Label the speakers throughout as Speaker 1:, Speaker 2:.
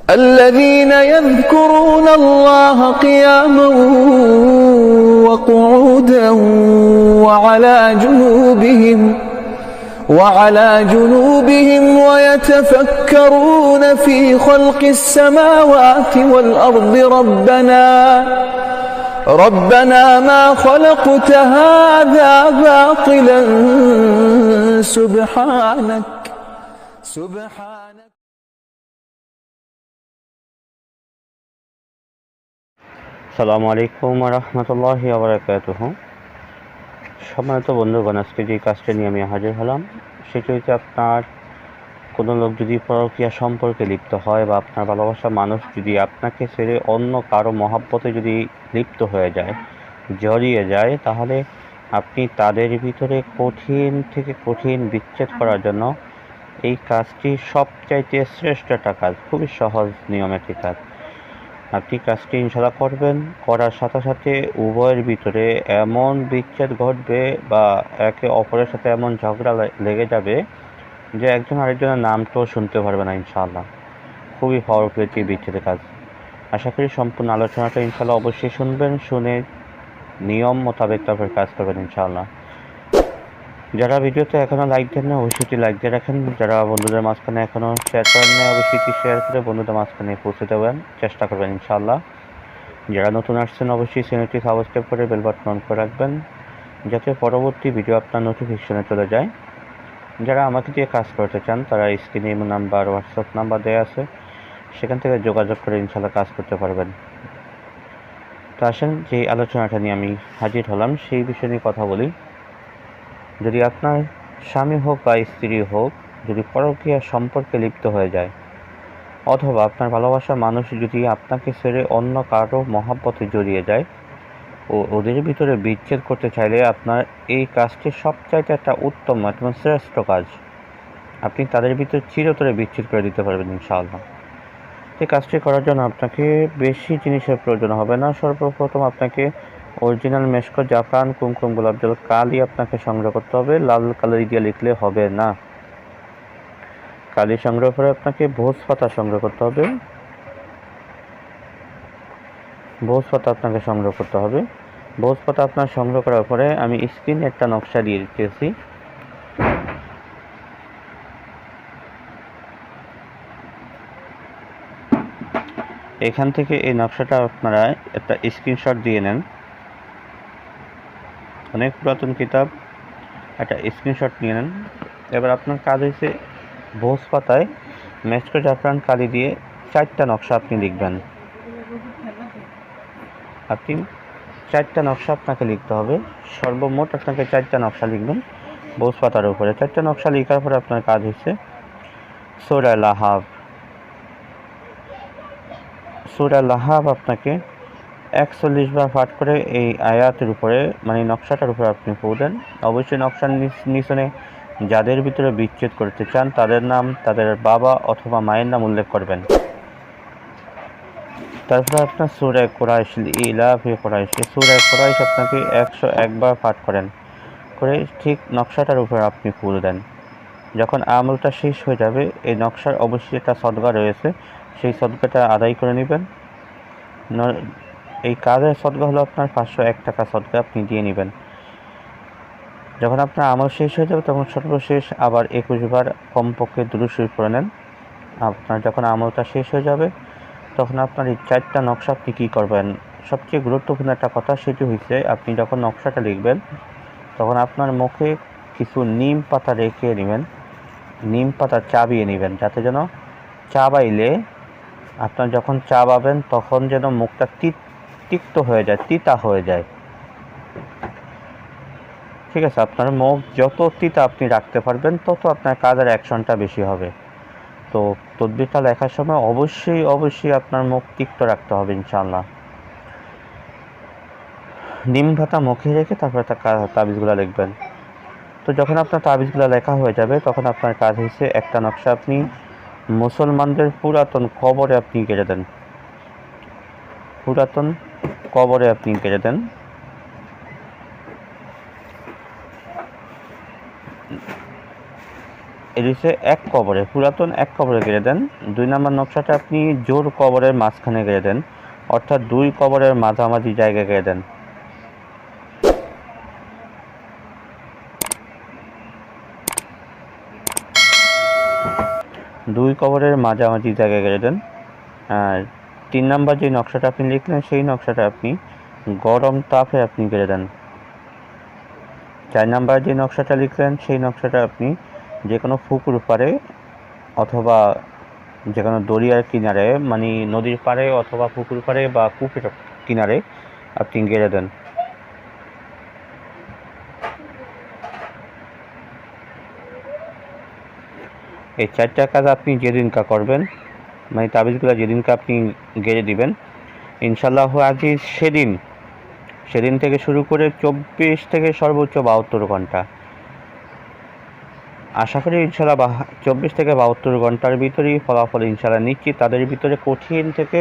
Speaker 1: الذين يذكرون الله قياما وقعودا وعلى جنوبهم ويتفكرون في خلق السماوات والأرض ربنا ما خلقت هذا باطلا سبحانك
Speaker 2: আসসালামু আলাইকুম ওয়া রাহমাতুল্লাহি ওয়া বারাকাতুহু। সম্মানিত বন্ধুগণ, আজকে যে কাজটা নিয়ে আমি হাজির হলাম সেটি হচ্ছে, আপনার কোনো লোক যদি পরকীয়া সম্পর্কে লিপ্ত হয় বা আপনার ভালোবাসা মানুষ যদি আপনাকে ছেড়ে অন্য কারো মহাব্বতে যদি লিপ্ত হয়ে যায়, জড়িয়ে যায়, তাহলে আপনি তাদের ভিতরে কঠিন থেকে কঠিন বিচ্ছেদ করার জন্য এই কাজটি সবচাইতে শ্রেষ্ঠ একটা কাজ, খুবই সহজ নিয়মের একটি কাজ। আপনি কাজটি ইনশাল্লাহ করবেন, করার সাথে সাথে উভয়ের ভিতরে এমন বিচ্ছেদ ঘটবে বা একে অপরের সাথে এমন ঝগড়া লেগে যাবে যে একজন আরেকজনের নামটাও শুনতে পারবে না ইনশাআল্লাহ। খুবই পাওয়ারফুল একটি বিচ্ছেদের কাজ। আশা করি সম্পূর্ণ আলোচনাটা ইনশাআল্লাহ অবশ্যই শুনবেন, শুনে নিয়ম মোতাবেক তারপর কাজ করবেন ইনশাআল্লাহ। যারা ভিডিওতে এখনও লাইক দেন না, অবশ্যই লাইক দিয়ে রাখেন। যারা বন্ধুদের মাঝখানে এখনও শেয়ার করেন না, অবশ্যই শেয়ার করে বন্ধুদের মাঝখানে পৌঁছে দেবেন, চেষ্টা করবেন ইনশাআল্লাহ। যারা নতুন আসছেন অবশ্যই চ্যানেলটি সাবস্ক্রাইব করে বেল বাটন অন করে রাখবেন, যাতে পরবর্তী ভিডিও আপনার নোটিফিকেশনে চলে যায়। যারা আমাকে দিয়ে কাজ করতে চান তারা স্ক্রিনে ইমো নাম্বার, হোয়াটসঅ্যাপ নাম্বার দেওয়া আছে, সেখান থেকে যোগাযোগ করে ইনশাআল্লাহ কাজ করতে পারবেন। তো আসেন, যে আলোচনাটা নিয়ে আমি হাজির হলাম সেই বিষয় নিয়ে কথা বলি। যদি আপনার স্বামী হোক বা স্ত্রী হোক যদি পরকীয়া সম্পর্কে লিপ্ত হয়ে যায়, অথবা আপনার ভালোবাসার মানুষ যদি আপনাকে ছেড়ে অন্য কারো মহাব্বতে জড়িয়ে যায় ও ওদের ভিতরে বিচ্ছেদ করতে চাইলে, আপনার এই কাজটি সবচাইতে একটা উত্তম এবং শ্রেষ্ঠ কাজ। আপনি তাদের ভিতরে চিরতরে বিচ্ছেদ করে দিতে পারবেন ইনশাআল্লাহ। এই কাজটি করার জন্য আপনাকে বেশি জিনিসের প্রয়োজন হবে না। সর্বপ্রথম আপনাকে অরিজিনাল মেশক, জাফরান, কুমকুম, গোলাপ জল, কালি আপনাকে সংগ্রহ করতে হবে। লাল কালি দিয়ে লিখলে হবে না। কালি সংগ্রহ করে আপনাকে ভোজ পাতা সংগ্রহ করতে হবে। ভোজ পাতা আপনাকে সংগ্রহ করতে হবে। ভোজ পাতা আপনার সংগ্রহ করার পরে আমি স্ক্রিনে একটা নকশা দিয়ে দিতেছি। এখান থেকে এই নকশাটা আপনারা একটা স্ক্রিনশট দিয়ে নেন। অনেক পুরাতন কিতাব, একটা স্ক্রিনশট নিয়ে নেন। এবার আপনার কাজ হয়েছে, ভোজ পাতায় মেশক, জাফরান, কালি দিয়ে 4টা নকশা আপনি লিখবেন। আপনি 4টা নকশা আপনাকে লিখতে হবে। সর্বমোট আপনাকে 4টা নকশা লিখবেন ভোজ পাতার উপরে। 4টা নকশা লেখার পরে আপনার কাজ হয়েছে সূরা লাহাব। সূরা লাহাব আপনাকে 41 বার পাঠ করে এই আয়াতের উপরে, মানে নকশাটার উপরে আপনি পড়বেন। অবশ্যই নকশার নিচনে যাদের ভিতরে বিচ্ছেদ করতে চান তাদের নাম, তাদের বাবা অথবা মায়ের নাম উল্লেখ করবেন। তারপরে আপনার সূরা কুরাইশ, ইলাফি কুরাইশ, সূরা কুরাইশ আপনাকে 101 বার পাঠ করেন, করে ঠিক নকশাটার উপরে আপনি ফুল দেন। যখন আমলটা শেষ হয়ে যাবে, এই নকশার অবশ্যই একটা সদকা রয়েছে, সেই সদকাটা আদায় করে নেবেন। এই কাজের সদকা হলো আপনার 501 টাকা সদকা আপনি দিয়ে নেবেন। যখন আপনার আমল শেষ হয়ে যাবে, তখন সর্বশেষ আবার 21 বার কমপক্ষে দুরূদ শরীফ পড়ে নেন। আপনার যখন আমলটা শেষ হয়ে যাবে, তখন আপনার এই 4টা নকশা আপনি কী করবেন, সবচেয়ে গুরুত্বপূর্ণ একটা কথা সেটি হচ্ছে, আপনি যখন নকশাটা লিখবেন তখন আপনার মুখে কিছু নিম পাতা রেখে নেবেন। নিম পাতা চাবিয়ে নেবেন, যাতে যেন চাবাইলে আপনার যখন চাবাবেন তখন যেন মুখটা তিক্ত হয়ে যায়, তিতা হয়ে যায়। ঠিক আছে? আপনার মুখ যত তিতা আপনি রাখতে পারবেন তত আপনার কাজের অ্যাকশনটা বেশি হবে। তো তদবিরটা লেখার সময় অবশ্যই আপনার মুখ তিক্ত রাখতে হবে ইনশাআল্লাহ। নিম পাতা মুখে রেখে তারপরে তাবিজগুলো লিখবেন। তো যখন আপনার তাবিজগুলো লেখা হয়ে যাবে, তখন আপনার কাজ হয়েছে, একটা নকশা আপনি মুসলমানদের পুরাতন কবরে আপনি কেটে দেন। পুরাতন কবরে আপনি কেটে দেন। এটি হচ্ছে এক কবরে, পুরাতন এক কবরে গেড়ে দেন। 2 নম্বর নকশাটা আপনি জোর কবরের মাঝখানে গেড়ে দেন, অর্থাৎ 2 কবরের মাঝামাঝি জায়গায় গেড়ে দেন। দুই কবরের মাঝামাঝি জায়গায় গেড়ে দেন। আর 3 নম্বর যে নকশাটা আপনি লিখলেন সেই নকশাটা আপনি গরম তাপে আপনি গেড়ে দেন। 4 নম্বর যে নকশাটা লিখলেন সেই নকশাটা আপনি যে কোনো পুকুর পাড়ে অথবা যে কোনো দরিয়ার কিনারে, মানে নদীর পাড়ে অথবা পুকুর পাড়ে বা কূপের কিনারে আপনি গেড়ে দেন। এই 4টা কাজ আপনি যেদিনকা করবেন, মানে তাবিজগুলো যেদিনকে আপনি গেড়ে দিবেন, ইনশাআল্লাহ আজিজ সেদিন থেকে শুরু করে 24 থেকে সর্বোচ্চ 72 ঘন্টা, আশা করি ইনশাআল্লাহ 24 থেকে 72 ঘন্টার ভিতরেই ফলাফল ইনশাআল্লাহ নিশ্চিত তাদের ভিতরে কঠিন থেকে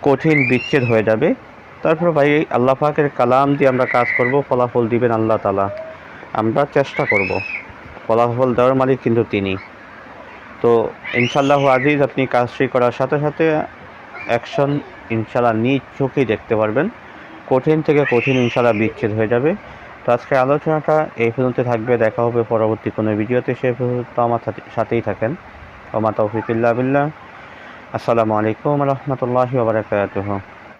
Speaker 2: কঠিন বিচ্ছেদ হয়ে যাবে। তারপর ভাই আল্লাহ পাকের কালাম দিয়ে আমরা কাজ করব, ফলাফল দিবেন আল্লাহ তাআলা। আমরা চেষ্টা করব, ফলাফল দেওয়ার মালিক কিন্তু তিনি। তো ইনশাআল্লাহ আজিজ আপনি কাজটি করার সাথে সাথে অ্যাকশন ইনশাআল্লাহ নিজ চোখেই দেখতে পারবেন, কঠিন থেকে কঠিন ইনশাআল্লাহ বিচ্ছেদ হয়ে যাবে। তো আজকে আলোচনাটা এই পর্যন্ত থাকবে, দেখা হবে পরবর্তী কোনো ভিডিওতে। সে পর্যন্ত আমার সাথেই থাকেন। ওয়া মা তাওফিক ইল্লা বিল্লাহ। আসসালামু আলাইকুম ওয়া রাহমাতুল্লাহি ওয়া বারাকাতুহু।